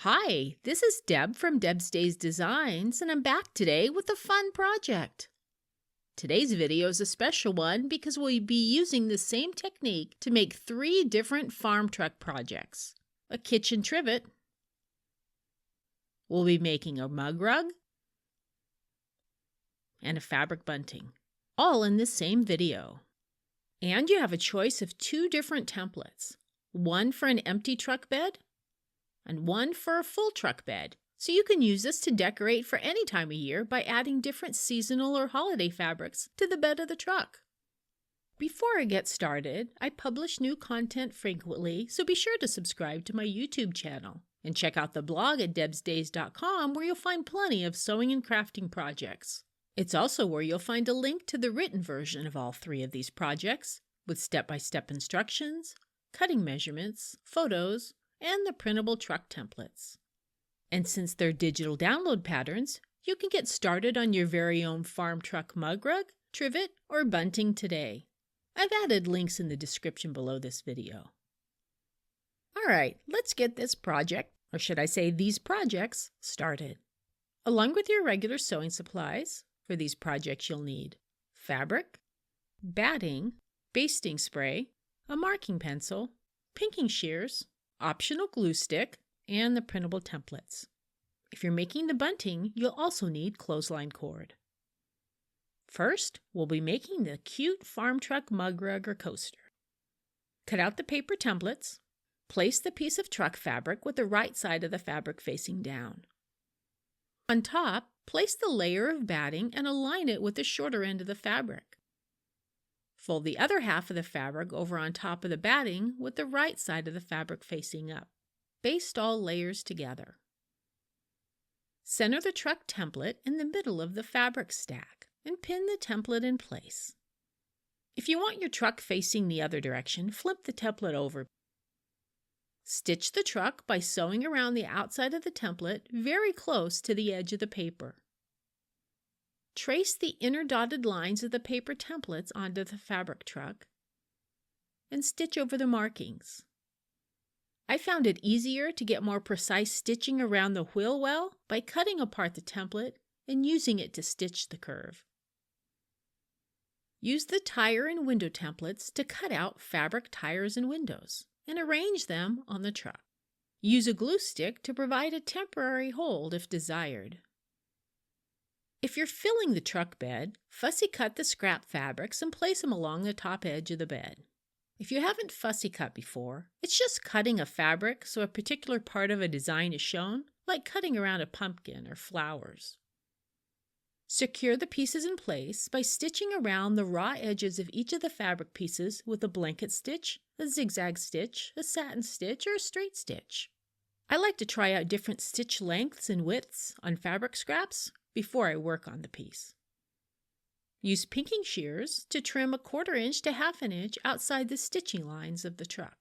Hi, this is Deb from Deb's Days Designs, and I'm back today with a fun project. Today's video is a special one because we'll be using the same technique to make 3 different farm truck projects. A kitchen trivet, we'll be making a mug rug, and a fabric bunting, all in this same video. And you have a choice of 2 different templates, one for an empty truck bed and one for a full truck bed. So you can use this to decorate for any time of year by adding different seasonal or holiday fabrics to the bed of the truck. Before I get started, I publish new content frequently, so be sure to subscribe to my YouTube channel and check out the blog at debsdays.com where you'll find plenty of sewing and crafting projects. It's also where you'll find a link to the written version of all 3 of these projects with step-by-step instructions, cutting measurements, photos, and the printable truck templates. And since they're digital download patterns, you can get started on your very own farm truck mug rug, trivet, or bunting today. I've added links in the description below this video. Alright, let's get this project, or should I say these projects, started. Along with your regular sewing supplies, for these projects you'll need fabric, batting, basting spray, a marking pencil, pinking shears, optional glue stick, and the printable templates. If you're making the bunting, you'll also need clothesline cord. First, we'll be making the cute farm truck mug rug or coaster. Cut out the paper templates. Place the piece of truck fabric with the right side of the fabric facing down. On top, place the layer of batting and align it with the shorter end of the fabric. Fold the other half of the fabric over on top of the batting with the right side of the fabric facing up. Baste all layers together. Center the truck template in the middle of the fabric stack and pin the template in place. If you want your truck facing the other direction, flip the template over. Stitch the truck by sewing around the outside of the template very close to the edge of the paper. Trace the inner dotted lines of the paper templates onto the fabric truck and stitch over the markings. I found it easier to get more precise stitching around the wheel well by cutting apart the template and using it to stitch the curve. Use the tire and window templates to cut out fabric tires and windows and arrange them on the truck. Use a glue stick to provide a temporary hold if desired. If you're filling the truck bed, fussy cut the scrap fabrics and place them along the top edge of the bed. If you haven't fussy cut before, it's just cutting a fabric so a particular part of a design is shown, like cutting around a pumpkin or flowers. Secure the pieces in place by stitching around the raw edges of each of the fabric pieces with a blanket stitch, a zigzag stitch, a satin stitch, or a straight stitch. I like to try out different stitch lengths and widths on fabric scraps before I work on the piece. Use pinking shears to trim 1/4 inch to 1/2 inch outside the stitching lines of the truck.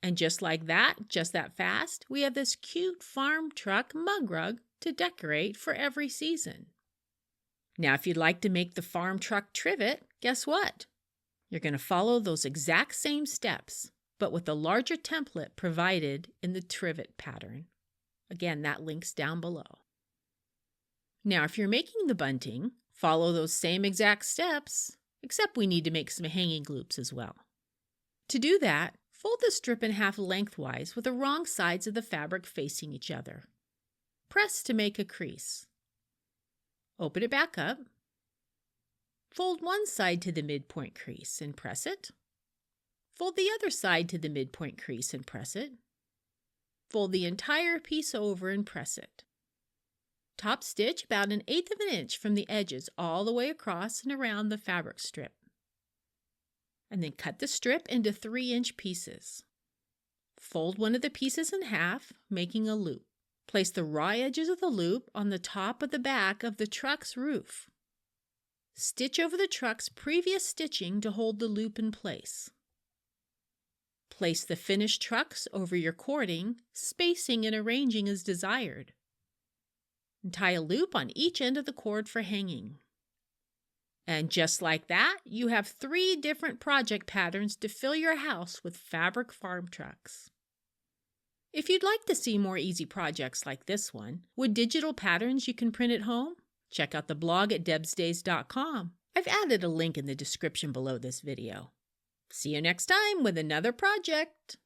And just like that, just that fast, we have this cute farm truck mug rug to decorate for every season. Now, if you'd like to make the farm truck trivet, guess what? You're going to follow those exact same steps, but with a larger template provided in the trivet pattern. Again, that link's down below. Now, if you're making the bunting, follow those same exact steps, except we need to make some hanging loops as well. To do that, fold the strip in half lengthwise with the wrong sides of the fabric facing each other. Press to make a crease. Open it back up. Fold one side to the midpoint crease and press it. Fold the other side to the midpoint crease and press it. Fold the entire piece over and press it. Top stitch about 1/8 of an inch from the edges all the way across and around the fabric strip. And then cut the strip into 3-inch pieces. Fold one of the pieces in half, making a loop. Place the raw edges of the loop on the top of the back of the truck's roof. Stitch over the truck's previous stitching to hold the loop in place. Place the finished trucks over your cording, spacing and arranging as desired. And tie a loop on each end of the cord for hanging. And just like that, you have 3 different project patterns to fill your house with fabric farm trucks. If you'd like to see more easy projects like this one, with digital patterns you can print at home, check out the blog at debsdays.com. I've added a link in the description below this video. See you next time with another project.